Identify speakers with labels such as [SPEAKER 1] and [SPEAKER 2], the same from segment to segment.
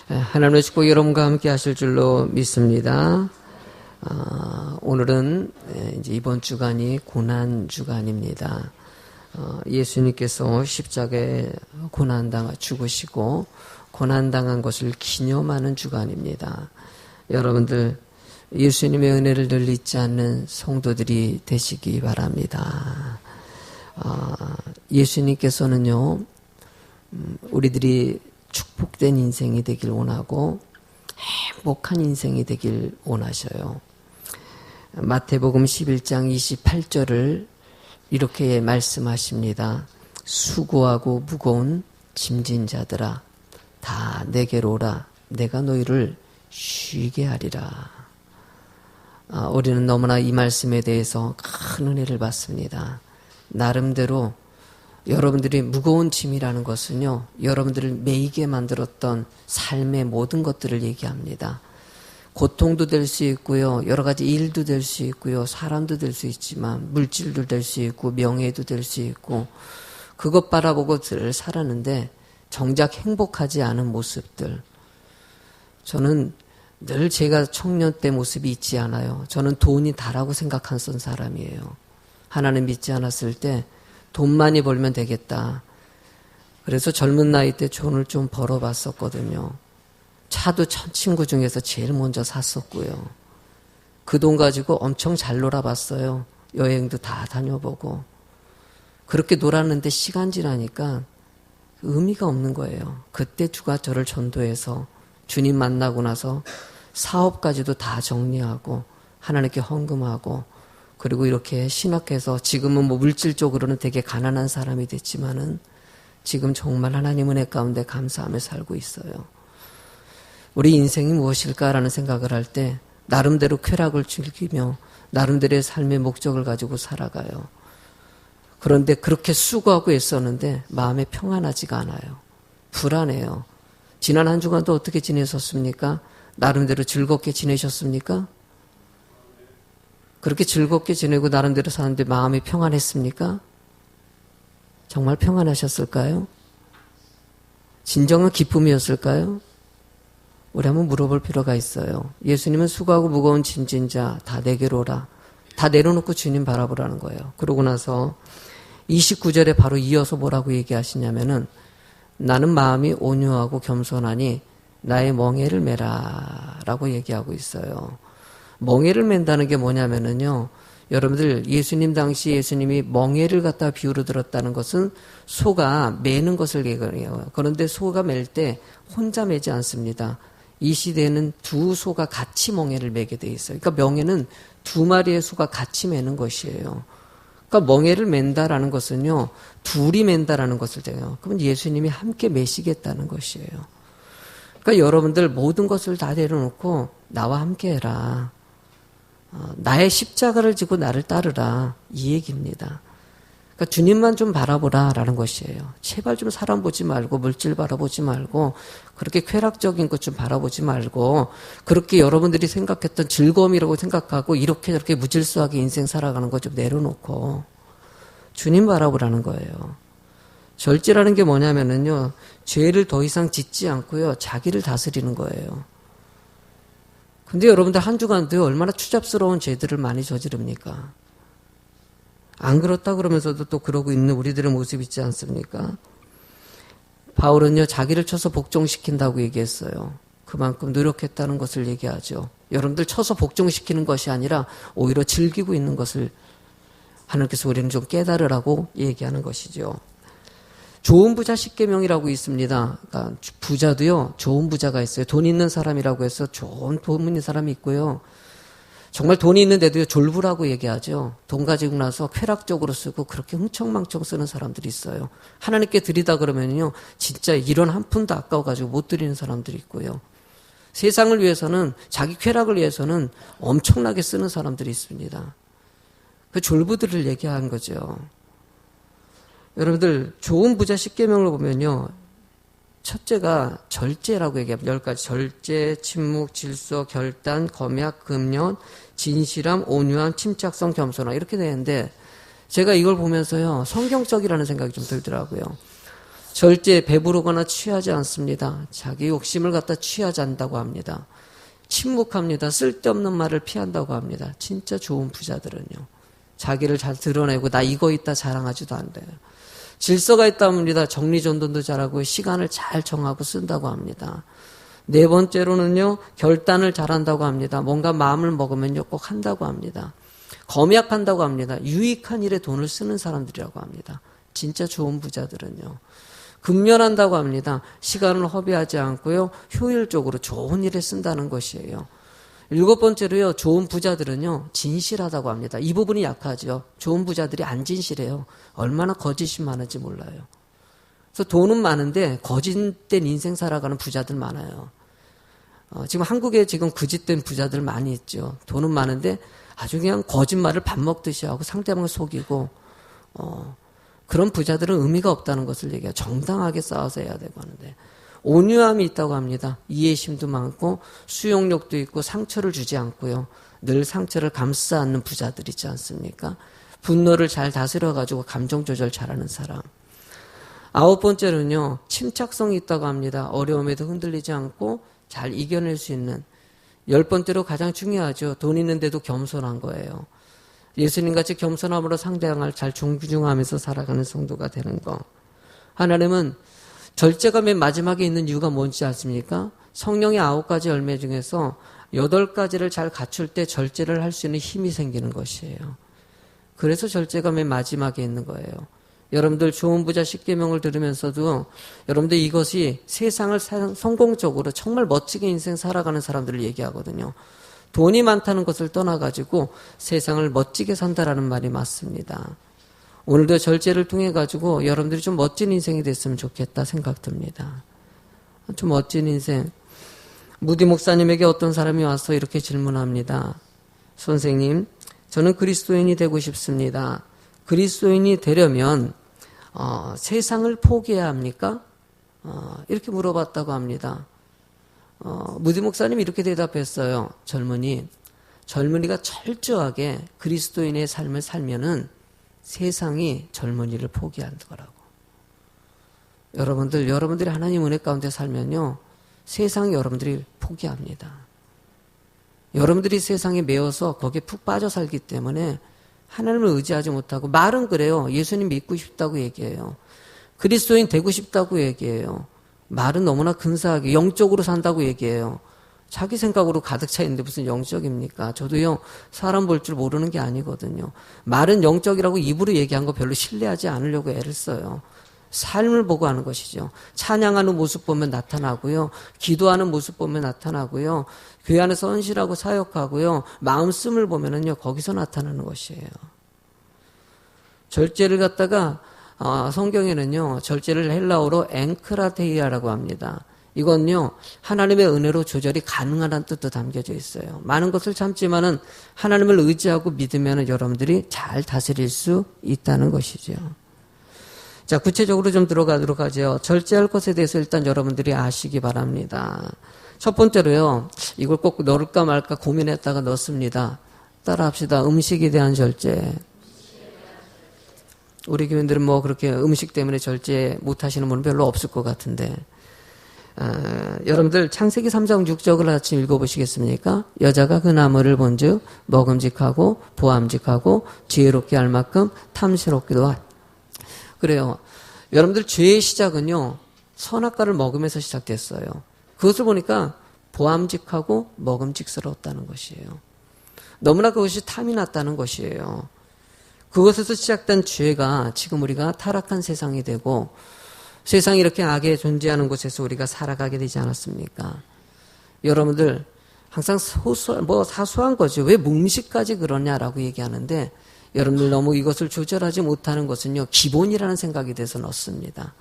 [SPEAKER 1] 하나님의 축복 여러분과 함께 하실 줄로 믿습니다. 오늘은 이제 이번 주간이 고난 주간입니다. 예수님께서 십자가에 고난당하 죽으시고 고난당한 것을 기념하는 주간입니다. 여러분들 예수님의 은혜를 늘 잊지 않는 성도들이 되시기 바랍니다. 예수님께서는요, 우리들이 축복된 인생이 되길 원하고 행복한 인생이 되길 원하셔요. 마태복음 11장 28절을 이렇게 말씀하십니다. 수고하고 무거운 짐진 자들아 다 내게로 오라. 내가 너희를 쉬게 하리라. 우리는 너무나 이 말씀에 대해서 큰 은혜를 받습니다. 나름대로 여러분들이 무거운 짐이라는 것은요, 여러분들을 매이게 만들었던 삶의 모든 것들을 얘기합니다. 고통도 될 수 있고요, 여러 가지 일도 될 수 있고요, 사람도 될 수 있지만 물질도 될 수 있고 명예도 될 수 있고, 그것 바라보고 늘 살았는데 정작 행복하지 않은 모습들. 저는 늘 제가 청년 때 모습이 있지 않아요. 저는 돈이 다라고 생각했던 사람이에요. 하나님 믿지 않았을 때 돈 많이 벌면 되겠다. 그래서 젊은 나이 때 돈을 좀 벌어봤었거든요. 차도 친구 중에서 제일 먼저 샀었고요. 그 돈 가지고 엄청 잘 놀아봤어요. 여행도 다 다녀보고. 그렇게 놀았는데 시간 지나니까 의미가 없는 거예요. 그때 주가 저를 전도해서 주님 만나고 나서 사업까지도 다 정리하고 하나님께 헌금하고 그리고 이렇게 신학해서 지금은 뭐 물질적으로는 되게 가난한 사람이 됐지만은 지금 정말 하나님 은혜 가운데 감사하며 살고 있어요. 우리 인생이 무엇일까라는 생각을 할 때 나름대로 쾌락을 즐기며 나름대로의 삶의 목적을 가지고 살아가요. 그런데 그렇게 수고하고 애썼는데 마음에 평안하지가 않아요. 불안해요. 지난 한 주간도 어떻게 지내셨습니까? 나름대로 즐겁게 지내셨습니까? 그렇게 즐겁게 지내고 나름대로 사는데 마음이 평안했습니까? 정말 평안하셨을까요? 진정한 기쁨이었을까요? 우리 한번 물어볼 필요가 있어요. 예수님은 수고하고 무거운 짐진 자 다 내게로 오라. 다 내려놓고 주님 바라보라는 거예요. 그러고 나서 29절에 바로 이어서 뭐라고 얘기하시냐면은 나는 마음이 온유하고 겸손하니 나의 멍에를 메라 라고 얘기하고 있어요. 멍에를 맨다는 게 뭐냐면은요, 여러분들 예수님 당시 예수님이 멍에를 갖다 비유로 들었다는 것은 소가 매는 것을 얘기해요. 그런데 소가 맬 때 혼자 매지 않습니다. 이 시대에는 두 소가 같이 멍에를 매게 돼 있어요. 그러니까 멍에는 두 마리의 소가 같이 매는 것이에요. 그러니까 멍에를 맨다라는 것은요, 둘이 맨다라는 것을 돼요. 그러면 예수님이 함께 매시겠다는 것이에요. 그러니까 여러분들 모든 것을 다 내려놓고 나와 함께 해라. 나의 십자가를 지고 나를 따르라. 이 얘기입니다. 그러니까 주님만 좀 바라보라라는 것이에요. 제발 좀 사람 보지 말고 물질 바라보지 말고 그렇게 쾌락적인 것 좀 바라보지 말고 그렇게 여러분들이 생각했던 즐거움이라고 생각하고 이렇게 저렇게 무질서하게 인생 살아가는 거 좀 내려놓고 주님 바라보라는 거예요. 절제라는 게 뭐냐면은요, 죄를 더 이상 짓지 않고요, 자기를 다스리는 거예요. 근데 여러분들 한 주간도요, 얼마나 추잡스러운 죄들을 많이 저지릅니까? 안 그렇다 그러면서도 또 그러고 있는 우리들의 모습 있지 않습니까? 바울은요, 자기를 쳐서 복종시킨다고 얘기했어요. 그만큼 노력했다는 것을 얘기하죠. 여러분들 쳐서 복종시키는 것이 아니라 오히려 즐기고 있는 것을 하나님께서 우리는 좀 깨달으라고 얘기하는 것이죠. 좋은 부자 10계명이라고 있습니다. 그러니까 부자도요, 좋은 부자가 있어요. 돈 있는 사람이라고 해서 좋은 돈 있는 사람이 있고요. 정말 돈이 있는데도 졸부라고 얘기하죠. 돈 가지고 나서 쾌락적으로 쓰고 그렇게 흥청망청 쓰는 사람들이 있어요. 하나님께 드리다 그러면요, 진짜 1원 한 푼도 아까워가지고 못 드리는 사람들이 있고요. 세상을 위해서는, 자기 쾌락을 위해서는 엄청나게 쓰는 사람들이 있습니다. 그 졸부들을 얘기한 거죠. 여러분들 좋은 부자 10계명을 보면요, 첫째가 절제라고 얘기합니다. 10가지. 절제, 침묵, 질서, 결단, 검약, 금연, 진실함, 온유함, 침착성, 겸손함 이렇게 되는데 제가 이걸 보면서요, 성경적이라는 생각이 좀 들더라고요. 절제, 배부르거나 취하지 않습니다. 자기 욕심을 갖다 취하지 않는다고 합니다. 침묵합니다. 쓸데없는 말을 피한다고 합니다. 진짜 좋은 부자들은요. 자기를 잘 드러내고 나 이거 있다 자랑하지도 않대요. 질서가 있다고 합니다. 정리전돈도 잘하고 시간을 잘 정하고 쓴다고 합니다. 네 번째로는요, 결단을 잘한다고 합니다. 뭔가 마음을 먹으면요, 꼭 한다고 합니다. 검약한다고 합니다. 유익한 일에 돈을 쓰는 사람들이라고 합니다. 진짜 좋은 부자들은요. 근면한다고 합니다. 시간을 허비하지 않고요, 효율적으로 좋은 일에 쓴다는 것이에요. 일곱 번째로요, 좋은 부자들은요, 진실하다고 합니다. 이 부분이 약하죠. 좋은 부자들이 안 진실해요. 얼마나 거짓이 많은지 몰라요. 그래서 돈은 많은데 거짓된 인생 살아가는 부자들 많아요. 지금 한국에 지금 거짓된 부자들 많이 있죠. 돈은 많은데 아주 그냥 거짓말을 밥 먹듯이 하고 상대방을 속이고, 그런 부자들은 의미가 없다는 것을 얘기해요. 정당하게 싸워서 해야 되고 하는데. 온유함이 있다고 합니다. 이해심도 많고 수용력도 있고 상처를 주지 않고요. 늘 상처를 감싸 안는 부자들 있지 않습니까? 분노를 잘 다스려가지고 감정 조절 잘하는 사람. 아홉 번째는요, 침착성이 있다고 합니다. 어려움에도 흔들리지 않고 잘 이겨낼 수 있는. 열 번째로 가장 중요하죠. 돈 있는데도 겸손한 거예요. 예수님같이 겸손함으로 상대방을 잘 존중하면서 살아가는 성도가 되는 거. 하나님은 절제가 맨 마지막에 있는 이유가 뭔지 아십니까? 성령의 9가지 열매 중에서 8가지를 잘 갖출 때 절제를 할 수 있는 힘이 생기는 것이에요. 그래서 절제가 맨 마지막에 있는 거예요. 여러분들 좋은 부자 10계명을 들으면서도 여러분들 이것이 세상을 성공적으로 정말 멋지게 인생 살아가는 사람들을 얘기하거든요. 돈이 많다는 것을 떠나가지고 세상을 멋지게 산다라는 말이 맞습니다. 오늘도 절제를 통해 가지고 여러분들이 좀 멋진 인생이 됐으면 좋겠다 생각됩니다. 좀 멋진 인생. 무디 목사님에게 어떤 사람이 와서 이렇게 질문합니다. 선생님, 저는 그리스도인이 되고 싶습니다. 그리스도인이 되려면 세상을 포기해야 합니까? 이렇게 물어봤다고 합니다. 무디 목사님이 이렇게 대답했어요. 젊은이가 철저하게 그리스도인의 삶을 살면은 세상이 젊은이를 포기하는 거라고. 여러분들이 하나님 은혜 가운데 살면요, 세상이 여러분들이 포기합니다. 여러분들이 세상에 매여서 거기에 푹 빠져 살기 때문에 하나님을 의지하지 못하고, 말은 그래요. 예수님 믿고 싶다고 얘기해요. 그리스도인 되고 싶다고 얘기해요. 말은 너무나 근사하게 영적으로 산다고 얘기해요. 자기 생각으로 가득 차 있는데 무슨 영적입니까? 저도요, 사람 볼 줄 모르는 게 아니거든요. 말은 영적이라고 입으로 얘기한 거 별로 신뢰하지 않으려고 애를 써요. 삶을 보고 하는 것이죠. 찬양하는 모습 보면 나타나고요. 기도하는 모습 보면 나타나고요. 교회 안에서 헌신하고 사역하고요. 마음 쓰임을 보면은요, 거기서 나타나는 것이에요. 절제를 갖다가 성경에는요, 절제를 헬라어로 앵크라테이아라고 합니다. 이건요, 하나님의 은혜로 조절이 가능하다는 뜻도 담겨져 있어요. 많은 것을 참지만은 하나님을 의지하고 믿으면 여러분들이 잘 다스릴 수 있다는 것이죠. 자, 구체적으로 좀 들어가도록 하죠. 절제할 것에 대해서 일단 여러분들이 아시기 바랍니다. 첫 번째로요, 이걸 꼭 넣을까 말까 고민했다가 넣습니다. 따라 합시다. 음식에 대한 절제. 우리 교인들은 뭐 그렇게 음식 때문에 절제 못 하시는 분은 별로 없을 것 같은데, 여러분들 창세기 3장 6절을 같이 읽어보시겠습니까? 여자가 그 나무를 본즉 먹음직하고 보암직하고 지혜롭게 할 만큼 탐스럽기도 하다. 그래요. 여러분들 죄의 시작은요, 선악과를 먹으면서 시작됐어요. 그것을 보니까 보암직하고 먹음직스러웠다는 것이에요. 너무나 그것이 탐이 났다는 것이에요. 그것에서 시작된 죄가 지금 우리가 타락한 세상이 되고 세상이 이렇게 악에 존재하는 곳에서 우리가 살아가게 되지 않았습니까? 여러분들 항상 사소한 거죠. 왜 음식까지 그러냐라고 얘기하는데, 여러분들 너무 이것을 조절하지 못하는 것은요, 기본이라는 생각이 돼서 넣습니다.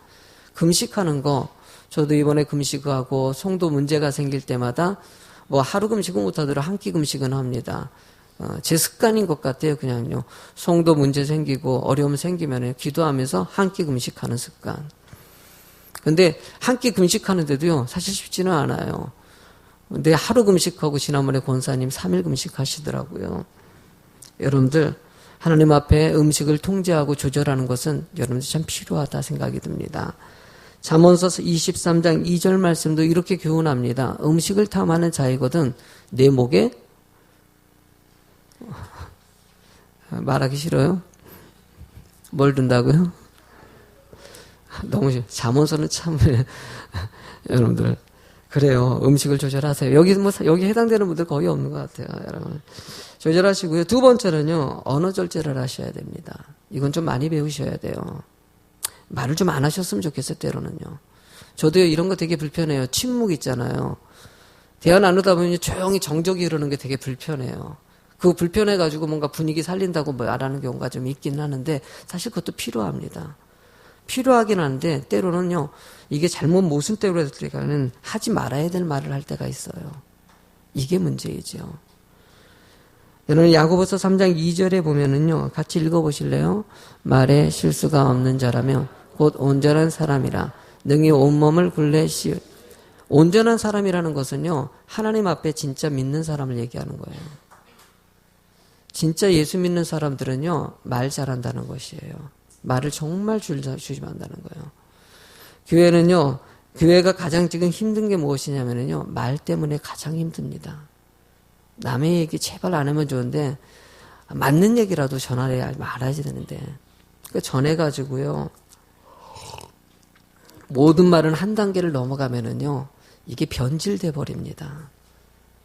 [SPEAKER 1] 금식하는 거, 저도 이번에 금식하고 송도 문제가 생길 때마다 뭐 하루 금식은 못하더라도 한 끼 금식은 합니다. 제 습관인 것 같아요. 그냥요. 송도 문제 생기고 어려움 생기면 기도하면서 한 끼 금식하는 습관. 근데 한 끼 금식하는데도요, 사실 쉽지는 않아요. 근데 하루 금식하고 지난번에 권사님 3일 금식하시더라고요. 여러분들, 하나님 앞에 음식을 통제하고 조절하는 것은 여러분들 참 필요하다 생각이 듭니다. 잠언서 23장 2절 말씀도 이렇게 교훈합니다. 음식을 탐하는 자이거든 내 목에 말하기 싫어요? 뭘 둔다고요? 너무 잠언서는 참 여러분들 그래요. 음식을 조절하세요. 여기 해당되는 분들 거의 없는 것 같아요. 여러분 조절하시고요. 두 번째는요. 언어 절제를 하셔야 됩니다. 이건 좀 많이 배우셔야 돼요. 말을 좀 안 하셨으면 좋겠어요. 때로는요. 저도요 이런 거 되게 불편해요. 침묵 있잖아요. 대화 나누다 보면 조용히 정적이 흐르는 게 되게 불편해요. 그거 불편해가지고 뭔가 분위기 살린다고 말하는 경우가 좀 있긴 하는데 사실 그것도 필요합니다. 필요하긴 한데 때로는요 이게 잘못 모순되고 했을 때는 하지 말아야 될 말을 할 때가 있어요. 이게 문제이죠. 여러분 야고보서 3장 2절에 보면은요 같이 읽어보실래요? 말에 실수가 없는 자라면 곧 온전한 사람이라 능히 온몸을 굴레 씌우. 온전한 사람이라는 것은요 하나님 앞에 진짜 믿는 사람을 얘기하는 거예요. 진짜 예수 믿는 사람들은요 말 잘한다는 것이에요. 말을 정말 조심한다는 거예요. 교회가 가장 지금 힘든 게 무엇이냐면요 말 때문에 가장 힘듭니다. 남의 얘기 제발 안 하면 좋은데 맞는 얘기라도 전화를 말아야지 되는데 그 전해가지고요 모든 말은 한 단계를 넘어가면은요 이게 변질돼 버립니다.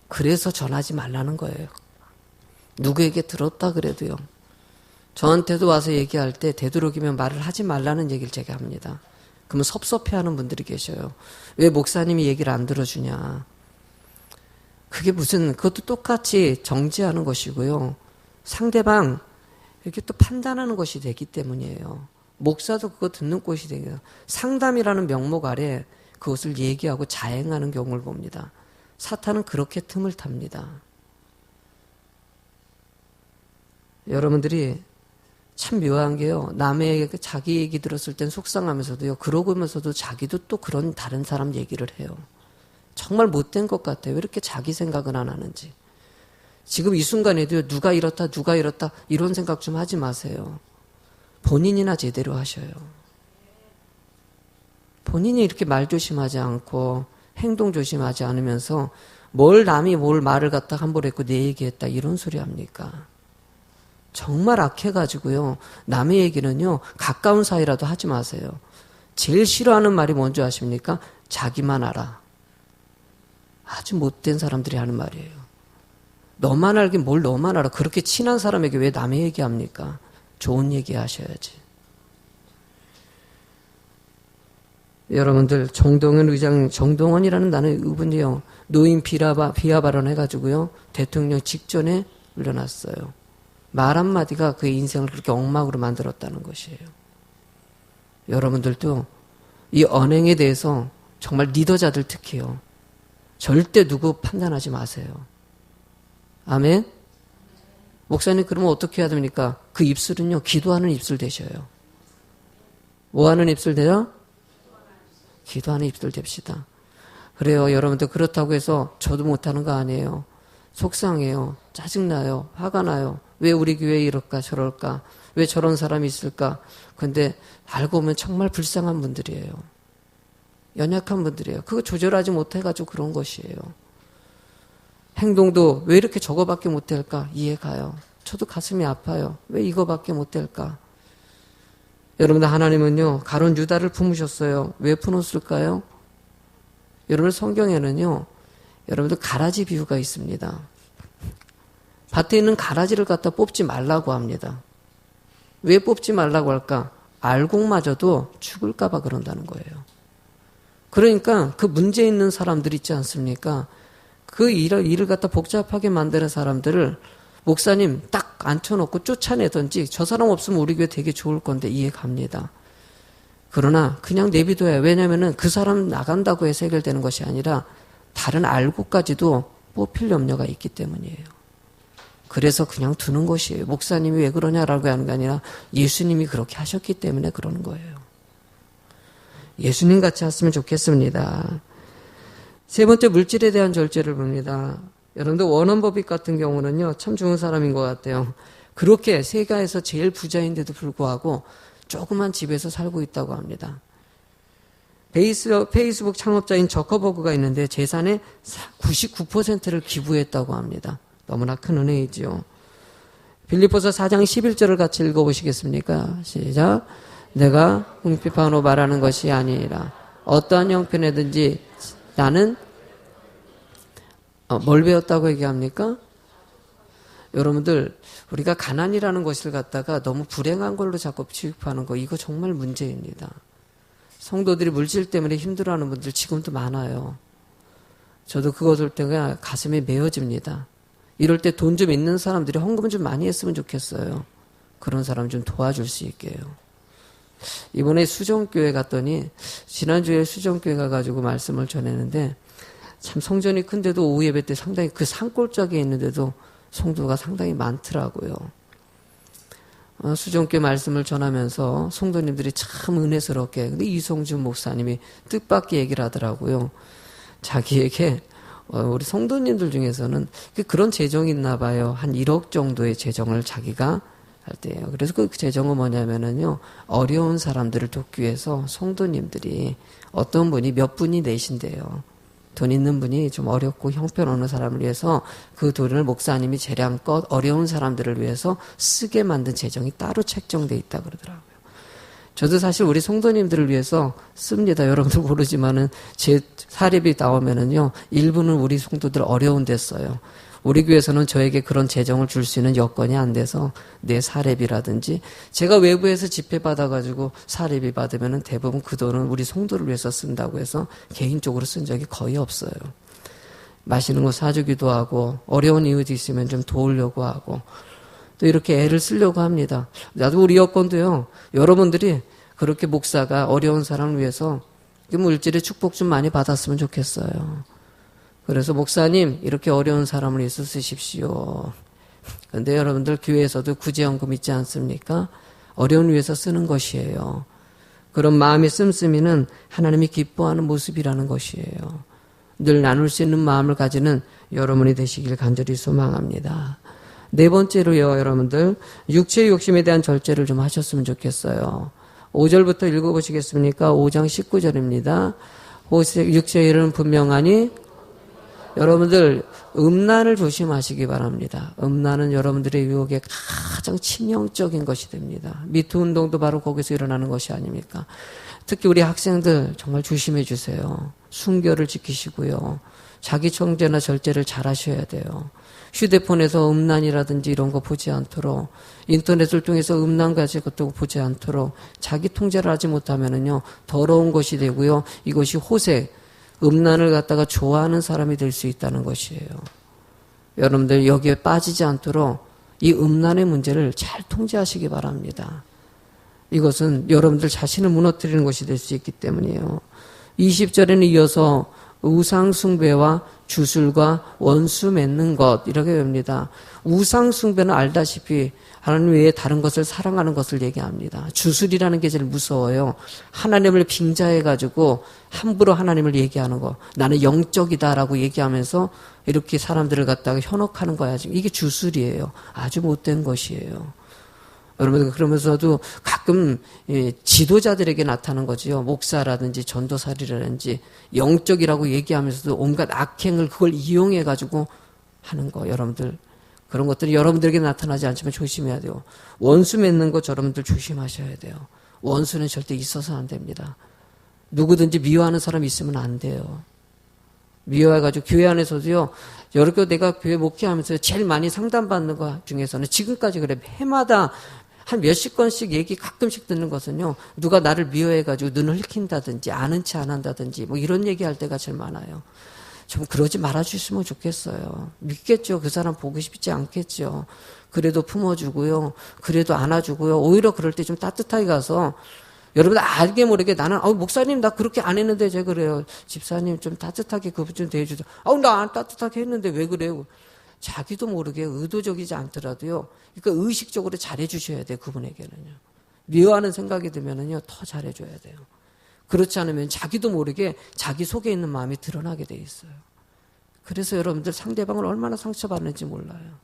[SPEAKER 1] 그래서 전하지 말라는 거예요. 누구에게 들었다 그래도요. 저한테도 와서 얘기할 때 되도록이면 말을 하지 말라는 얘기를 제가 합니다. 그러면 섭섭해하는 분들이 계셔요. 왜 목사님이 얘기를 안 들어주냐. 그게 그것도 똑같이 정지하는 것이고요. 상대방 이렇게 또 판단하는 것이 되기 때문이에요. 목사도 그거 듣는 것이 되고요. 상담이라는 명목 아래 그것을 얘기하고 자행하는 경우를 봅니다. 사탄은 그렇게 틈을 탑니다. 여러분들이 참 묘한 게요. 남의 자기 얘기 들었을 땐 속상하면서도요. 그러고면서도 자기도 또 그런 다른 사람 얘기를 해요. 정말 못된 것 같아요. 왜 이렇게 자기 생각은 안 하는지. 지금 이 순간에도요. 누가 이렇다 이런 생각 좀 하지 마세요. 본인이나 제대로 하셔요. 본인이 이렇게 말 조심하지 않고 행동 조심하지 않으면서 남이 뭘 말을 갖다 함부로 했고 내 얘기했다 이런 소리 합니까? 정말 악해가지고요. 남의 얘기는요. 가까운 사이라도 하지 마세요. 제일 싫어하는 말이 뭔지 아십니까? 자기만 알아. 아주 못된 사람들이 하는 말이에요. 너만 알긴 뭘 너만 알아. 그렇게 친한 사람에게 왜 남의 얘기합니까? 좋은 얘기 하셔야지. 여러분들 정동원이라는 나는 이분이요. 노인 비하 발언 해가지고요. 대통령 직전에 물러났어요. 말 한마디가 그의 인생을 그렇게 엉망으로 만들었다는 것이에요. 여러분들도 이 언행에 대해서 정말 리더자들 특히요. 절대 누구 판단하지 마세요. 아멘? 목사님 그러면 어떻게 해야 됩니까? 그 입술은요. 기도하는 입술 되셔요. 뭐 하는 입술 돼요? 기도하는 입술 됩시다. 그래요. 여러분들 그렇다고 해서 저도 못하는 거 아니에요. 속상해요. 짜증나요. 화가 나요. 왜 우리 교회에 이럴까 저럴까? 왜 저런 사람이 있을까? 근데 알고 보면 정말 불쌍한 분들이에요. 연약한 분들이에요. 그거 조절하지 못해가지고 그런 것이에요. 행동도 왜 이렇게 저거밖에 못할까? 이해가요. 저도 가슴이 아파요. 왜 이거밖에 못할까? 여러분들 하나님은요. 가룟 유다를 품으셨어요. 왜 품었을까요? 여러분 성경에는요. 여러분들 가라지 비유가 있습니다. 밭에 있는 가라지를 갖다 뽑지 말라고 합니다. 왜 뽑지 말라고 할까? 알곡마저도 죽을까 봐 그런다는 거예요. 그러니까 그 문제 있는 사람들 있지 않습니까? 그 일을 갖다 복잡하게 만드는 사람들을 목사님 딱 앉혀놓고 쫓아내든지 저 사람 없으면 우리 교회 되게 좋을 건데 이해 갑니다. 그러나 그냥 내비둬야. 왜냐하면 그 사람 나간다고 해서 해결되는 것이 아니라 다른 알곡까지도 뽑힐 염려가 있기 때문이에요. 그래서 그냥 두는 것이에요. 목사님이 왜 그러냐라고 하는 게 아니라 예수님이 그렇게 하셨기 때문에 그러는 거예요. 예수님 같이 했으면 좋겠습니다. 세 번째 물질에 대한 절제를 봅니다. 여러분들 원원법익 같은 경우는요. 참 좋은 사람인 것 같아요. 그렇게 세가에서 제일 부자인데도 불구하고 조그만 집에서 살고 있다고 합니다. 페이스북 창업자인 저커버그가 있는데 재산의 99%를 기부했다고 합니다. 너무나 큰 은혜이지요. 빌립보서 4장 11절을 같이 읽어보시겠습니까? 시작. 내가 궁핍함으로 말하는 것이 아니라 어떠한 형편에든지 나는 뭘 배웠다고 얘기합니까? 여러분들 우리가 가난이라는 것을 갖다가 너무 불행한 걸로 자꾸 취급하는 거 이거 정말 문제입니다. 성도들이 물질 때문에 힘들어하는 분들 지금도 많아요. 저도 그거 볼 때가 가슴이 메어집니다. 이럴 때 돈 좀 있는 사람들이 헌금 좀 많이 했으면 좋겠어요. 그런 사람 좀 도와줄 수 있게요. 이번에 수정교회 갔더니 지난주에 수정교회 가가지고 말씀을 전했는데 참 성전이 큰데도 오후 예배 때 상당히 그 산골짜기에 있는데도 성도가 상당히 많더라고요. 수정교회 말씀을 전하면서 성도님들이 참 은혜스럽게 근데 이성준 목사님이 뜻밖의 얘기를 하더라고요. 자기에게 우리 성도님들 중에서는 그런 재정이 있나 봐요. 한 1억 정도의 재정을 자기가 할 때예요. 그래서 그 재정은 뭐냐면은요. 어려운 사람들을 돕기 위해서 성도님들이 어떤 분이 몇 분이 내신대요. 돈 있는 분이 좀 어렵고 형편없는 사람을 위해서 그 돈을 목사님이 재량껏 어려운 사람들을 위해서 쓰게 만든 재정이 따로 책정돼 있다 그러더라고요. 저도 사실 우리 성도님들을 위해서 씁니다. 여러분들 모르지만은 제 사례비 나오면은요. 일부는 우리 성도들 어려운 데 써요. 우리 교회에서는 저에게 그런 재정을 줄 수 있는 여건이 안 돼서 내 사례비라든지 제가 외부에서 집회 받아가지고 사례비 받으면은 대부분 그 돈은 우리 성도를 위해서 쓴다고 해서 개인적으로 쓴 적이 거의 없어요. 맛있는 거 사주기도 하고 어려운 이웃이 있으면 좀 도우려고 하고 또 이렇게 애를 쓰려고 합니다. 나도 우리 여건도요. 여러분들이 그렇게 목사가 어려운 사람을 위해서 물질의 축복 좀 많이 받았으면 좋겠어요. 그래서 목사님 이렇게 어려운 사람을 위해서 쓰십시오. 그런데 여러분들 교회에서도 구제연금 있지 않습니까? 어려운 위해서 쓰는 것이에요. 그런 마음의 씀씀이는 하나님이 기뻐하는 모습이라는 것이에요. 늘 나눌 수 있는 마음을 가지는 여러분이 되시길 간절히 소망합니다. 네 번째로요. 여러분들 육체의 욕심에 대한 절제를 좀 하셨으면 좋겠어요. 5절부터 읽어보시겠습니까? 5장 19절입니다. 육체의 일은 분명하니 여러분들 음란을 조심하시기 바랍니다. 음란은 여러분들의 유혹의 가장 치명적인 것이 됩니다. 미투 운동도 바로 거기서 일어나는 것이 아닙니까? 특히 우리 학생들 정말 조심해 주세요. 순결을 지키시고요. 자기 청제나 절제를 잘 하셔야 돼요. 휴대폰에서 음란이라든지 이런 거 보지 않도록 인터넷을 통해서 음란 가지고 또 보지 않도록 자기 통제를 하지 못하면은요 더러운 것이 되고요. 이것이 호색 음란을 갖다가 좋아하는 사람이 될 수 있다는 것이에요. 여러분들 여기에 빠지지 않도록 이 음란의 문제를 잘 통제하시기 바랍니다. 이것은 여러분들 자신을 무너뜨리는 것이 될 수 있기 때문이에요. 20절에는 이어서 우상 숭배와 주술과 원수 맺는 것 이렇게 됩니다. 우상 숭배는 알다시피 하나님 외에 다른 것을 사랑하는 것을 얘기합니다. 주술이라는 게 제일 무서워요. 하나님을 빙자해가지고 함부로 하나님을 얘기하는 거. 나는 영적이다라고 얘기하면서 이렇게 사람들을 갖다가 현혹하는 거야. 이게 주술이에요. 아주 못된 것이에요. 여러분 그러면서도 가끔 지도자들에게 나타나는 거지요. 목사라든지 전도사리라든지 영적이라고 얘기하면서도 온갖 악행을 그걸 이용해가지고 하는 거. 여러분들 그런 것들이 여러분들에게 나타나지 않지만 조심해야 돼요. 원수 맺는 것 여러분들 조심하셔야 돼요. 원수는 절대 있어서 안 됩니다. 누구든지 미워하는 사람이 있으면 안 돼요. 미워해가지고 교회 안에서도요. 여러 내가 교회 목회하면서 제일 많이 상담받는 것 중에서는 지금까지 그래. 해마다 한 몇십 건씩 얘기 가끔씩 듣는 것은요. 누가 나를 미워해가지고 눈을 흘킨다든지 아는 체 안 한다든지 뭐 이런 얘기할 때가 제일 많아요. 좀 그러지 말아주시면 좋겠어요. 믿겠죠. 그 사람 보고 싶지 않겠죠. 그래도 품어주고요. 그래도 안아주고요. 오히려 그럴 때 좀 따뜻하게 가서 여러분 알게 모르게 나는 목사님 나 그렇게 안 했는데 제가 그래요. 집사님 좀 따뜻하게 그분 좀 대해주세요. 나 안 따뜻하게 했는데 왜 그래요? 자기도 모르게 의도적이지 않더라도요. 그러니까 의식적으로 잘해주셔야 돼요. 그분에게는요. 미워하는 생각이 들면은요 더 잘해줘야 돼요. 그렇지 않으면 자기도 모르게 자기 속에 있는 마음이 드러나게 돼 있어요. 그래서 여러분들 상대방을 얼마나 상처받는지 몰라요.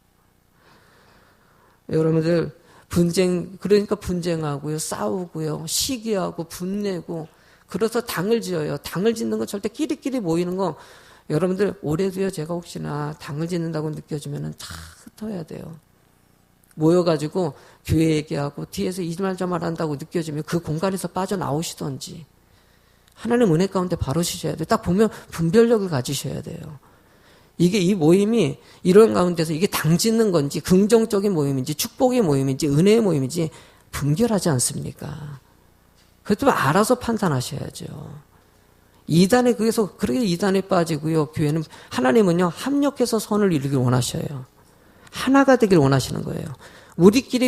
[SPEAKER 1] 여러분들 그러니까 분쟁하고요, 싸우고요, 시기하고 분내고 그래서 당을 지어요. 당을 짓는 건 절대 끼리끼리 모이는 거 여러분들 올해도요 제가 혹시나 당을 짓는다고 느껴지면은 다 흩어야 돼요. 모여가지고 교회 얘기하고 뒤에서 이 말 저 말 한다고 느껴지면 그 공간에서 빠져나오시던지 하나님 은혜 가운데 바로 쉬셔야 돼요. 딱 보면 분별력을 가지셔야 돼요. 이게 이 모임이 이런 가운데서 이게 당 짓는 건지 긍정적인 모임인지 축복의 모임인지 은혜의 모임인지 분별하지 않습니까? 그렇다면 알아서 판단하셔야죠. 이단에 그래서 그렇게 이단에 빠지고요. 교회는 하나님은요 합력해서 선을 이루길 원하셔요. 하나가 되길 원하시는 거예요. 우리끼리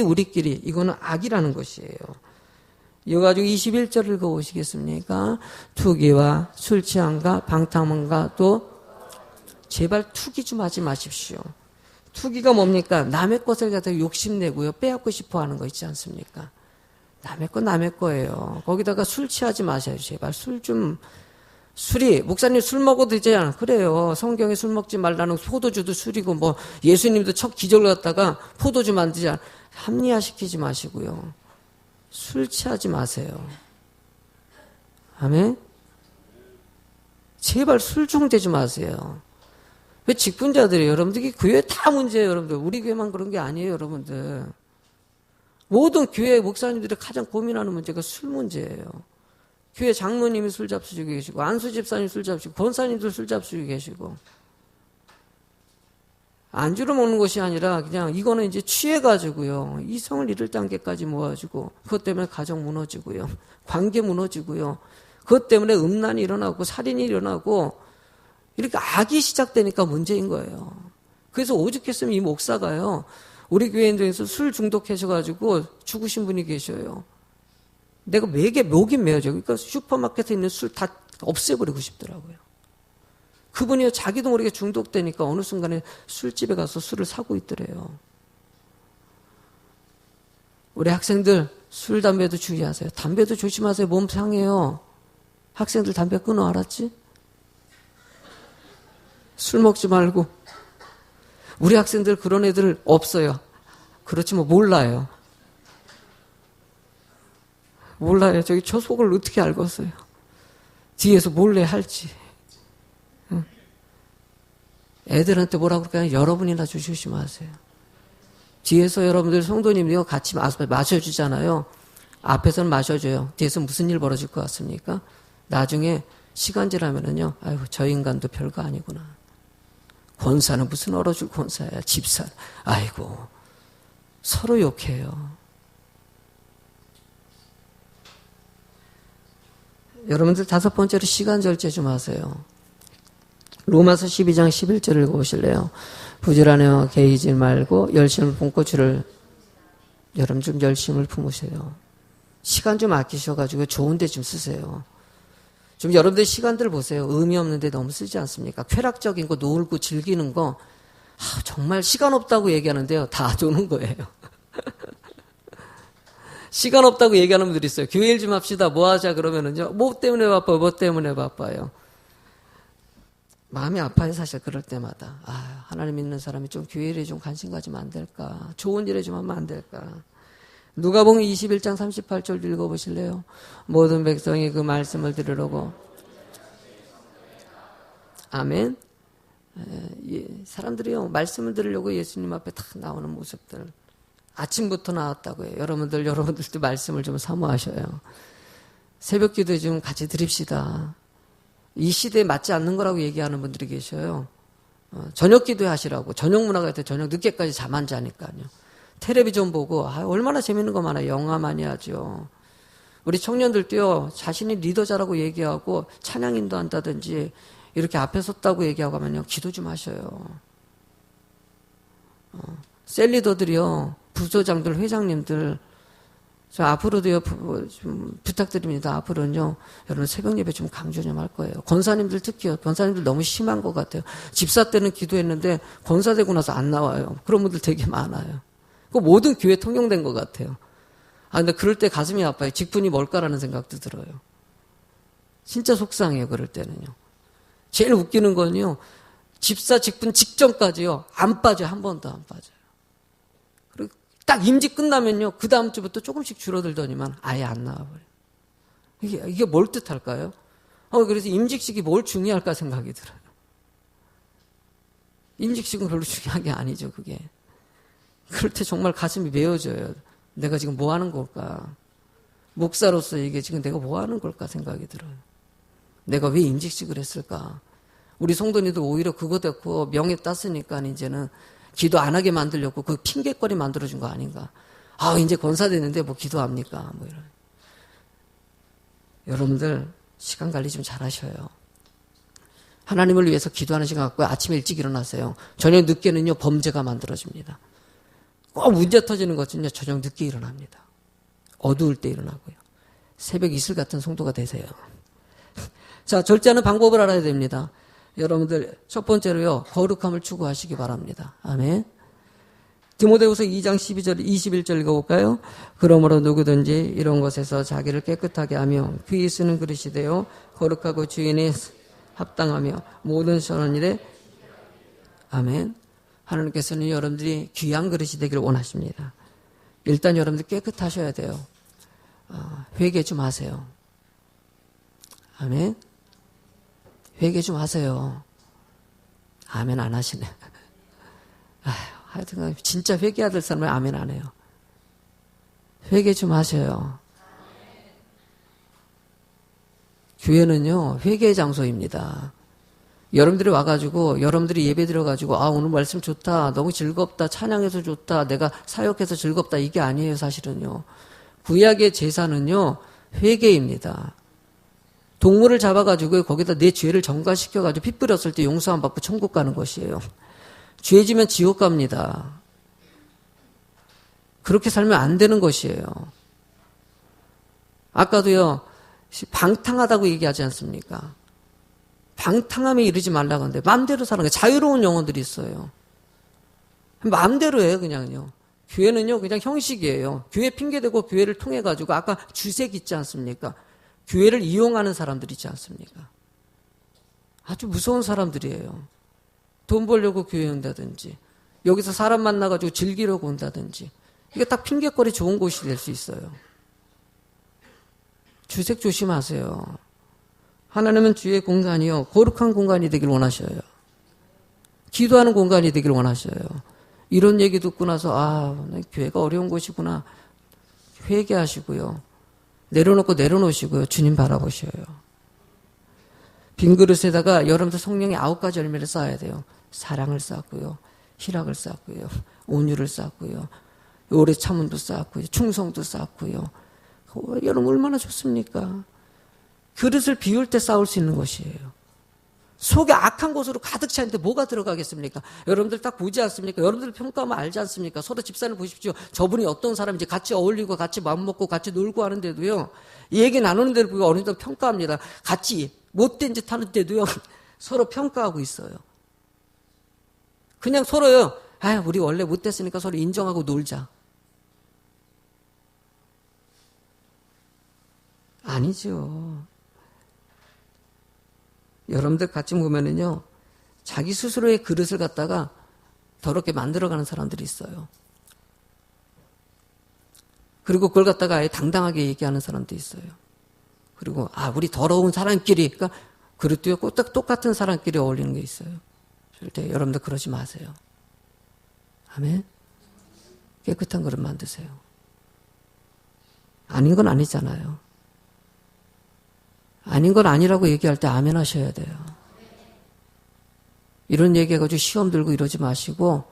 [SPEAKER 1] 이거는 악이라는 것이에요. 이거 가지고 21절을 읽어보시겠습니까? 투기와 술 취함과 방탕함과 또 제발 투기 좀 하지 마십시오. 투기가 뭡니까? 남의 것을 갖다가 욕심내고요. 빼앗고 싶어 하는 거 있지 않습니까? 남의 거 남의 거예요. 거기다가 술 취하지 마세요. 제발 술이 목사님 술 먹어도 되잖아. 그래요. 성경에 술 먹지 말라는 포도주도 술이고 뭐 예수님도 첫 기적을 갖다가 포도주 만들자. 합리화시키지 마시고요. 술 취하지 마세요. 아멘? 제발 술 중재지 마세요. 왜 직분자들이 여러분들 교회 다 문제예요. 여러분들 우리 교회만 그런 게 아니에요. 여러분들 모든 교회 목사님들이 가장 고민하는 문제가 술 문제예요. 교회 장로님이 술 잡수시고 계시고 안수 집사님 술 잡수시고 권사님들 술 잡수시고 계시고 안주로 먹는 것이 아니라 그냥 이거는 이제 취해가지고요. 이성을 잃을 단계까지 모아지고 그것 때문에 가정 무너지고요. 관계 무너지고요. 그것 때문에 음란이 일어나고 살인이 일어나고 이렇게 악이 시작되니까 문제인 거예요. 그래서 오죽했으면 이 목사가요. 우리 교회인들에서 술 중독하셔가지고 죽으신 분이 계셔요. 내가 목이 메어져. 그러니까 슈퍼마켓에 있는 술 다 없애버리고 싶더라고요. 그분이요 자기도 모르게 중독되니까 어느 순간에 술집에 가서 술을 사고 있더래요. 우리 학생들 술, 담배도 주의하세요. 담배도 조심하세요. 몸 상해요. 학생들 담배 끊어 알았지? 술 먹지 말고. 우리 학생들 그런 애들 없어요. 그렇지 뭐 몰라요. 몰라요. 저기 저 속을 어떻게 알겠어요. 뒤에서 몰래 할지. 애들한테 뭐라고 그럴까요? 여러분이나 조심하세요. 뒤에서 여러분들 성도님이 같이 마셔주잖아요. 앞에서는 마셔줘요. 뒤에서 무슨 일 벌어질 것 같습니까? 나중에 시간지나면은요, 아이고, 저 인간도 별거 아니구나. 권사는 무슨 얼어줄 권사야, 집사. 아이고, 서로 욕해요. 여러분들 5번째로 시간 절제 좀 하세요. 로마서 12장 11절을 읽어보실래요? 부지런해요. 개의지 말고 열심을 품고 주를 여러분 좀 열심을 품으세요. 시간 좀 아끼셔가지고 좋은 데 좀 쓰세요. 좀 여러분들 시간들 보세요. 의미 없는데 너무 쓰지 않습니까? 쾌락적인 거 놀고 즐기는 거 정말 시간 없다고 얘기하는데요. 다 노는 거예요. 시간 없다고 얘기하는 분들이 있어요. 교회 일 좀 합시다. 뭐 하자 그러면은요. 뭐 때문에 바빠요. 뭐 때문에 바빠요. 마음이 아파요. 사실 그럴 때마다. 하나님 믿는 사람이 좀 교회 일에 좀 관심 가지면 안 될까. 좋은 일에 좀 하면 안 될까. 누가복음 21장 38절 읽어보실래요? 모든 백성이 그 말씀을 들으려고. 아멘. 사람들이요. 말씀을 들으려고 예수님 앞에 딱 나오는 모습들. 아침부터 나왔다고 해요. 여러분들도 말씀을 좀 사모하셔요. 새벽 기도 좀 같이 드립시다. 이 시대에 맞지 않는 거라고 얘기하는 분들이 계셔요. 저녁 기도 하시라고. 저녁 문화가 있대. 저녁 늦게까지 잠 안 자니까요. 텔레비전 보고 얼마나 재밌는 거 많아요. 영화 많이 하죠. 우리 청년들도요. 자신이 리더자라고 얘기하고 찬양 인도한다든지 이렇게 앞에 섰다고 얘기하고 하면요. 기도 좀 하셔요. 셀리더들이요. 부소장들, 회장님들 저 앞으로도요. 좀 부탁드립니다. 앞으로는요. 여러분 새벽 예배 좀 강조 좀 할 거예요. 권사님들 특히요. 권사님들 너무 심한 것 같아요. 집사 때는 기도했는데 권사 되고 나서 안 나와요. 그런 분들 되게 많아요. 그 모든 교회 통용된 것 같아요. 근데 그럴 때 가슴이 아파요. 직분이 뭘까라는 생각도 들어요. 진짜 속상해요. 그럴 때는요. 제일 웃기는 건요. 집사 직분 직전까지요. 안 빠져요. 한 번도 안 빠져요. 그리고 딱 임직 끝나면요. 그 다음 주부터 조금씩 줄어들더니만 아예 안 나와버려요. 이게 뭘 뜻할까요? 그래서 임직식이 뭘 중요할까 생각이 들어요. 임직식은 별로 중요한 게 아니죠, 그게. 그럴 때 정말 가슴이 메어져요. 내가 지금 뭐 하는 걸까? 목사로서 이게 지금 내가 뭐 하는 걸까 생각이 들어요. 내가 왜 임직식을 했을까? 우리 성도님들 오히려 그거 듣고 명예 땄으니까 이제는 기도 안 하게 만들려고 그 핑계거리 만들어준 거 아닌가? 이제 권사 됐는데 뭐 기도합니까? 뭐 이런. 여러분들 시간 관리 좀 잘하셔요. 하나님을 위해서 기도하는 시간 갖고 아침에 일찍 일어나세요. 저녁 늦게는요 범죄가 만들어집니다. 꼭 문제 터지는 것은요 저녁 늦게 일어납니다. 어두울 때 일어나고요. 새벽 이슬 같은 성도가 되세요. 자, 절제하는 방법을 알아야 됩니다. 여러분들 첫 번째로요 거룩함을 추구하시기 바랍니다. 아멘. 디모데후서 2장 12절 21절 읽어볼까요? 그러므로 누구든지 이런 것에서 자기를 깨끗하게 하며 귀히 쓰는 그릇이 되어 거룩하고 주인이 합당하며 모든 선한 일에 아멘. 하나님께서는 여러분들이 귀한 그릇이 되기를 원하십니다. 일단 여러분들 깨끗하셔야 돼요. 회개 좀 하세요. 아멘. 회개 좀 하세요. 아멘 안 하시네. 하여튼 진짜 회개해야 될 사람은 아멘 안 해요. 회개 좀 하셔요. 교회는요 회개의 장소입니다. 여러분들이 와가지고 여러분들이 예배 드려가지고 오늘 말씀 좋다, 너무 즐겁다, 찬양해서 좋다, 내가 사역해서 즐겁다 이게 아니에요. 사실은요 구약의 제사는요 회개입니다. 동물을 잡아가지고 거기다 내 죄를 전가시켜가지고 피 뿌렸을 때 용서 안 받고 천국 가는 것이에요. 죄 지면 지옥 갑니다. 그렇게 살면 안 되는 것이에요. 아까도요 방탕하다고 얘기하지 않습니까? 방탕함에 이르지 말라고 하는데 마음대로 사는 거예요. 자유로운 영혼들이 있어요. 마음대로 해요 그냥요. 교회는요 그냥 형식이에요. 교회 핑계대고 교회를 통해 가지고 아까 주색 있지 않습니까? 교회를 이용하는 사람들 있지 않습니까? 아주 무서운 사람들이에요. 돈 벌려고 교회 온다든지 여기서 사람 만나가지고 즐기려고 온다든지 이게 딱 핑계거리 좋은 곳이 될 수 있어요. 주색 조심하세요. 하나님은 주의 공간이요 거룩한 공간이 되길 원하셔요. 기도하는 공간이 되길 원하셔요. 이런 얘기 듣고 나서 교회가 어려운 곳이구나 회개하시고요. 내려놓으시고요. 주님 바라보셔요. 빈 그릇에다가 여러분들 성령의 9가지 열매를 쌓아야 돼요. 사랑을 쌓고요. 희락을 쌓고요. 온유를 쌓고요. 오래 참음도 쌓고요. 충성도 쌓고요. 여러분 얼마나 좋습니까? 그릇을 비울 때 쌓을 수 있는 것이에요. 속에 악한 것으로 가득 차는데 뭐가 들어가겠습니까? 여러분들 딱 보지 않습니까? 여러분들 평가하면 알지 않습니까? 서로 집사를 보십시오. 저분이 어떤 사람인지 같이 어울리고 같이 맘 먹고 같이 놀고 하는데도요. 얘기 나누는 데도 어른들 평가합니다. 같이 못된 짓 하는데도요. 서로 평가하고 있어요. 그냥 서로요. 우리 원래 못됐으니까 서로 인정하고 놀자. 아니죠. 여러분들 같이 보면은요, 자기 스스로의 그릇을 갖다가 더럽게 만들어가는 사람들이 있어요. 그리고 그걸 갖다가 아예 당당하게 얘기하는 사람도 있어요. 그리고 우리 더러운 사람끼리, 그러니까 그릇도요, 꼭 똑같은 사람끼리 어울리는 게 있어요. 절대 여러분들 그러지 마세요. 아멘. 깨끗한 그릇 만드세요. 아닌 건 아니잖아요. 아닌 건 아니라고 얘기할 때 아멘 하셔야 돼요. 이런 얘기해가지고 시험 들고 이러지 마시고,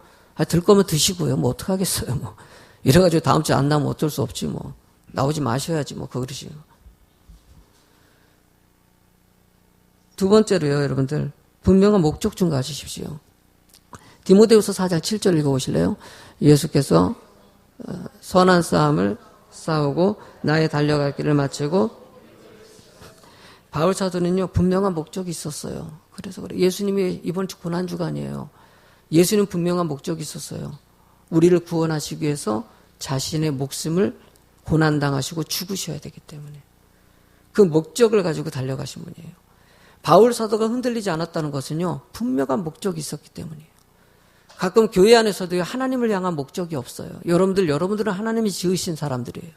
[SPEAKER 1] 들 거면 드시고요. 뭐 어떡하겠어요. 뭐. 이래가지고 다음 주에 안 나오면 어쩔 수 없지 뭐. 나오지 마셔야지 뭐, 그 그릇이요. 두 번째로요, 여러분들. 분명한 목적 좀 가지십시오. 디모데후서 4장 7절 읽어보실래요? 예수께서 선한 싸움을 싸우고 나의 달려갈 길을 마치고 바울 사도는요 분명한 목적이 있었어요. 그래서 그래. 예수님이 이번 주 고난주간이에요. 예수님 분명한 목적이 있었어요. 우리를 구원하시기 위해서 자신의 목숨을 고난당하시고 죽으셔야 되기 때문에 그 목적을 가지고 달려가신 분이에요. 바울 사도가 흔들리지 않았다는 것은요 분명한 목적이 있었기 때문이에요. 가끔 교회 안에서도 하나님을 향한 목적이 없어요. 여러분들은 하나님이 지으신 사람들이에요.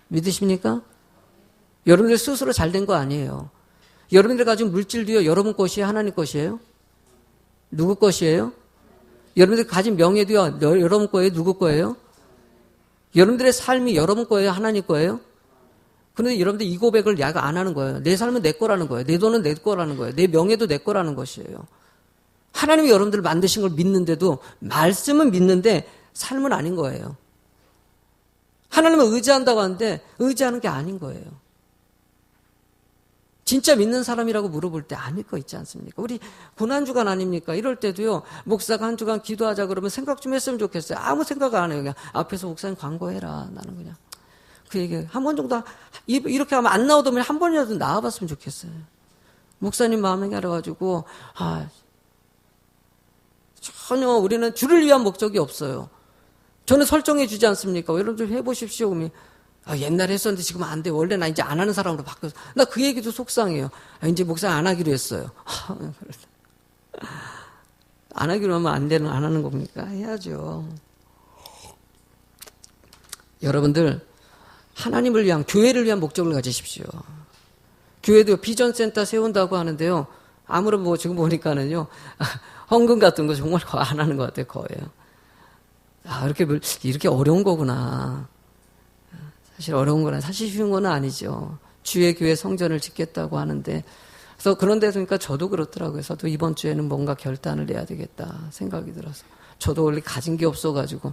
[SPEAKER 1] 믿으십니까? 여러분들 스스로 잘 된 거 아니에요. 여러분들 가진 물질도요, 여러분 것이에요? 하나님 것이에요? 누구 것이에요? 여러분들 가진 명예도요, 여러분 거예요? 누구 거예요? 여러분들의 삶이 여러분 거예요? 하나님 거예요? 그런데 여러분들 이 고백을 야가 안 하는 거예요. 내 삶은 내 거라는 거예요. 내 돈은 내 거라는 거예요. 내 명예도 내 거라는 것이에요. 하나님이 여러분들을 만드신 걸 믿는데도 말씀은 믿는데 삶은 아닌 거예요. 하나님을 의지한다고 하는데 의지하는 게 아닌 거예요. 진짜 믿는 사람이라고 물어볼 때 아닐 거 있지 않습니까? 우리 고난주간 아닙니까? 이럴 때도요, 목사가 한 주간 기도하자 그러면 생각 좀 했으면 좋겠어요. 아무 생각 안 해요. 그냥 앞에서 목사님 광고해라. 나는 그냥 그 얘기 한 번 정도 이렇게 하면 안 나오더면 한 번이라도 나와봤으면 좋겠어요. 목사님 마음에 알아가지고 전혀 우리는 주를 위한 목적이 없어요. 저는 설정해 주지 않습니까? 여러분들 해보십시오. 그러면 옛날에 했었는데 지금 안 돼. 원래 나 이제 안 하는 사람으로 바뀌었어. 나 그 얘기도 속상해요. 이제 목사 안 하기로 했어요. 안 하기로 하면 안 되는, 안 하는 겁니까? 해야죠. 여러분들 하나님을 위한, 교회를 위한 목적을 가지십시오. 교회도 비전센터 세운다고 하는데요. 아무런 지금 보니까는요, 헌금 같은 거 정말 안 하는 것 같아요, 거예요. 이렇게 어려운 거구나. 사실 어려운 거나 사실 쉬운 건 아니죠. 주의 교회 성전을 짓겠다고 하는데, 그래서 그런 데서 그러니까 저도 그렇더라고요. 저도 이번 주에는 뭔가 결단을 내야 되겠다 생각이 들어서. 저도 원래 가진 게 없어가지고,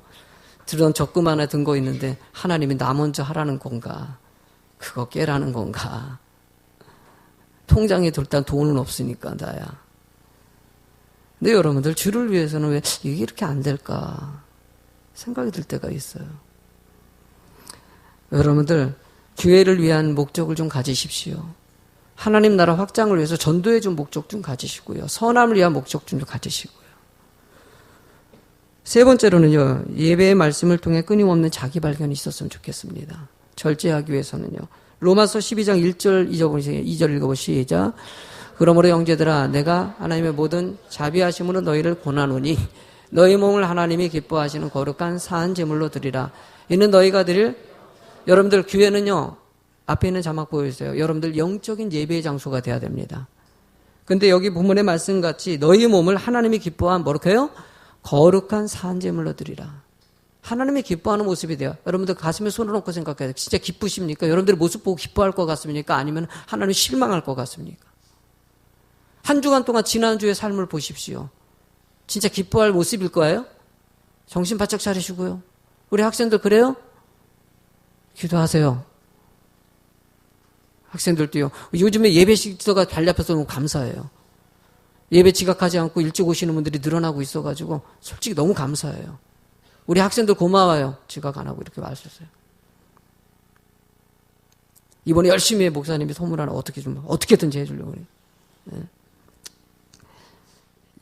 [SPEAKER 1] 들은 적금 하나 든 거 있는데, 하나님이 나 먼저 하라는 건가? 그거 깨라는 건가? 통장에 일단 돈은 없으니까, 나야. 근데 여러분들, 주를 위해서는 왜 이게 이렇게 안 될까? 생각이 들 때가 있어요. 여러분들, 교회를 위한 목적을 좀 가지십시오. 하나님 나라 확장을 위해서 전도해 준 목적 좀 가지시고요. 선함을 위한 목적 좀 가지시고요. 세 번째로는요, 예배의 말씀을 통해 끊임없는 자기 발견이 있었으면 좋겠습니다. 절제하기 위해서는요. 로마서 12장 1절, 2절 읽어보시죠. 시작. 그러므로 형제들아, 내가 하나님의 모든 자비하심으로 너희를 권하노니 너희 몸을 하나님이 기뻐하시는 거룩한 사한 제물로 드리라. 이는 너희가 드릴, 여러분들 교회는요, 앞에 있는 자막 보여주세요. 여러분들 영적인 예배의 장소가 돼야 됩니다. 근데 여기 본문의 말씀같이 너희 몸을 하나님이 기뻐한 뭐라고 해요? 거룩한 사한 제물로 드리라. 하나님이 기뻐하는 모습이 돼요. 여러분들 가슴에 손을 얹고 생각해요. 진짜 기쁘십니까? 여러분들의 모습 보고 기뻐할 것 같습니까? 아니면 하나님 실망할 것 같습니까? 한 주간 동안 지난주의 삶을 보십시오. 진짜 기뻐할 모습일 거예요? 정신 바짝 차리시고요. 우리 학생들 그래요? 기도하세요. 학생들도요. 요즘에 예배 시도가 달라펴서 너무 감사해요. 예배 지각하지 않고 일찍 오시는 분들이 늘어나고 있어가지고 솔직히 너무 감사해요. 우리 학생들 고마워요. 지각 안 하고 이렇게 와주셨어요. 이번에 열심히 해, 목사님이 소문 하나 어떻게든지 해주려고 그래요. 네.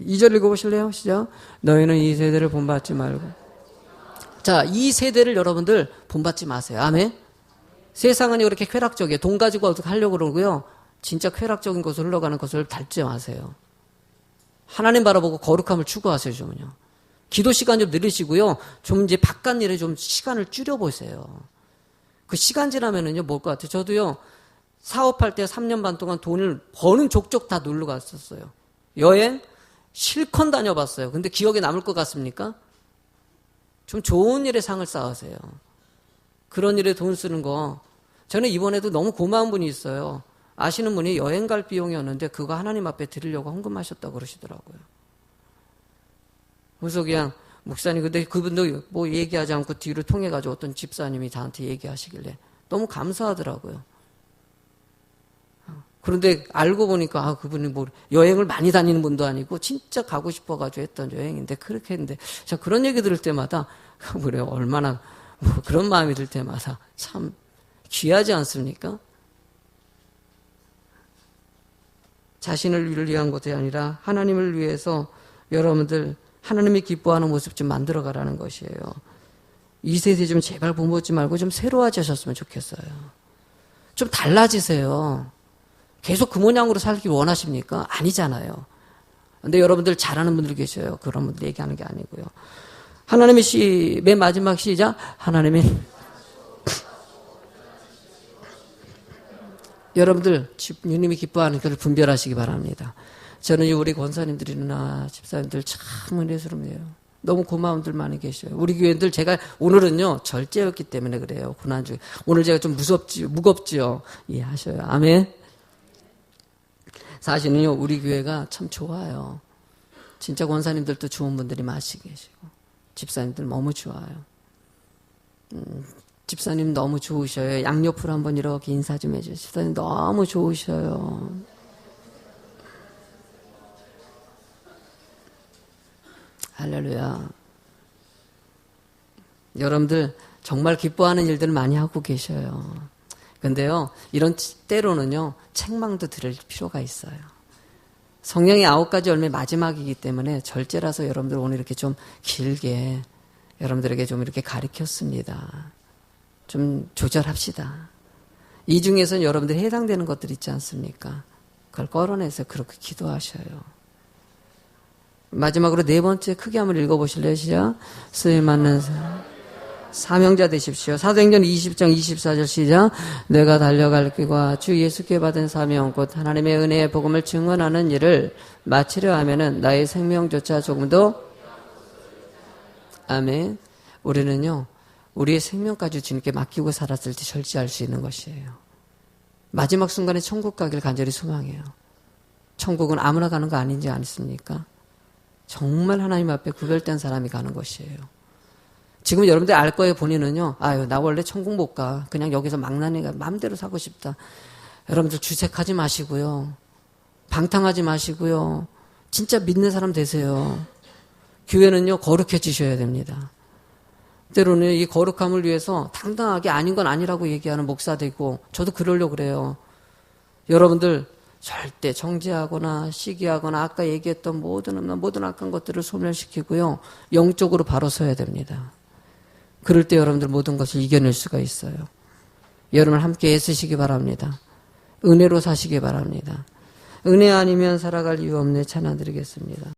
[SPEAKER 1] 2절 읽어보실래요? 시작. 너희는 이 세대를 본받지 말고. 자, 이 세대를 여러분들 본받지 마세요. 아멘? 세상은 이렇게 쾌락적이에요. 돈 가지고 어떻게 하려고 그러고요. 진짜 쾌락적인 것으로 흘러가는 것을 닮지 마세요. 하나님 바라보고 거룩함을 추구하세요, 좀요. 기도 시간 좀 늘리시고요. 좀 이제 바깥 일에 좀 시간을 줄여보세요. 그 시간 지나면은요, 뭘 것 같아요. 저도요, 사업할 때 3년 반 동안 돈을 버는 족족 다 놀러 갔었어요. 여행 실컷 다녀봤어요. 근데 기억에 남을 것 같습니까? 좀 좋은 일에 상을 쌓으세요. 그런 일에 돈 쓰는 거. 저는 이번에도 너무 고마운 분이 있어요. 아시는 분이 여행 갈 비용이었는데 그거 하나님 앞에 드리려고 헌금하셨다고 그러시더라고요. 그래서 그냥 목사님, 근데 그분도 뭐 얘기하지 않고 뒤로 통해가지고 어떤 집사님이 저한테 얘기하시길래 너무 감사하더라고요. 그런데 알고 보니까 그분이 뭐 여행을 많이 다니는 분도 아니고 진짜 가고 싶어가지고 했던 여행인데 그렇게 했는데 제가 그런 얘기 들을 때마다 그래요. 얼마나 뭐 그런 마음이 들 때마다 참 귀하지 않습니까? 자신을 위한 것이 아니라 하나님을 위해서 여러분들 하나님이 기뻐하는 모습 좀 만들어가라는 것이에요. 이 세대 좀 제발 본보지 말고 좀 새로워지셨으면 좋겠어요. 좀 달라지세요. 계속 그 모양으로 살기 원하십니까? 아니잖아요. 근데 여러분들 잘하는 분들 계셔요. 그런 분들 얘기하는 게 아니고요. 하나님의 맨 마지막 시작. 하나님이 여러분들 주님이 기뻐하는 것을 분별하시기 바랍니다. 저는 우리 권사님들이나 집사님들 참 은혜스럽네요. 너무 고마운 분들 많이 계셔요. 우리 교회들 제가 오늘은요 절제였기 때문에 그래요. 고난주 오늘 제가 좀 무겁지요. 이해하셔요. 아멘. 사실은요 우리 교회가 참 좋아요. 진짜 권사님들도 좋은 분들이 많이 계시고 집사님들 너무 좋아요. 집사님 너무 좋으셔요. 양옆으로 한번 이렇게 인사 좀 해주세요. 집사님 너무 좋으셔요. 할렐루야. 여러분들 정말 기뻐하는 일들을 많이 하고 계셔요. 근데요, 이런 때로는요, 책망도 들을 필요가 있어요. 성령의 9가지 열매 마지막이기 때문에 절제라서 여러분들 오늘 이렇게 좀 길게 여러분들에게 좀 이렇게 가르쳤습니다. 좀 조절합시다. 이 중에서는 여러분들이 해당되는 것들 있지 않습니까? 그걸 끌어내서 그렇게 기도하셔요. 마지막으로 4번째 크게 한번 읽어보실래요? 시작. 쓰임 맞는 사명자 되십시오. 사도행전 20장 24절 시작. 내가 달려갈 길과 주 예수께 받은 사명 곧 하나님의 은혜의 복음을 증언하는 일을 마치려 하면은 나의 생명조차 조금도 아멘. 우리는요 우리의 생명까지 주님께 맡기고 살았을 때 절제할 수 있는 것이에요. 마지막 순간에 천국 가길 간절히 소망해요. 천국은 아무나 가는 거 아닌지 아십니까? 정말 하나님 앞에 구별된 사람이 가는 것이에요. 지금 여러분들 알 거예요. 본인은요. 아유 나 원래 천국 못 가. 그냥 여기서 망나니가 마음대로 사고 싶다. 여러분들 주책하지 마시고요. 방탕하지 마시고요. 진짜 믿는 사람 되세요. 교회는요 거룩해지셔야 됩니다. 때로는 이 거룩함을 위해서 당당하게 아닌 건 아니라고 얘기하는 목사되고 저도 그러려고 그래요. 여러분들 절대 정죄하거나 시기하거나 아까 얘기했던 모든 악한 것들을 소멸시키고요. 영적으로 바로 서야 됩니다. 그럴 때 여러분들 모든 것을 이겨낼 수가 있어요. 여러분 함께 애쓰시기 바랍니다. 은혜로 사시기 바랍니다. 은혜 아니면 살아갈 이유 없네 찬양드리겠습니다.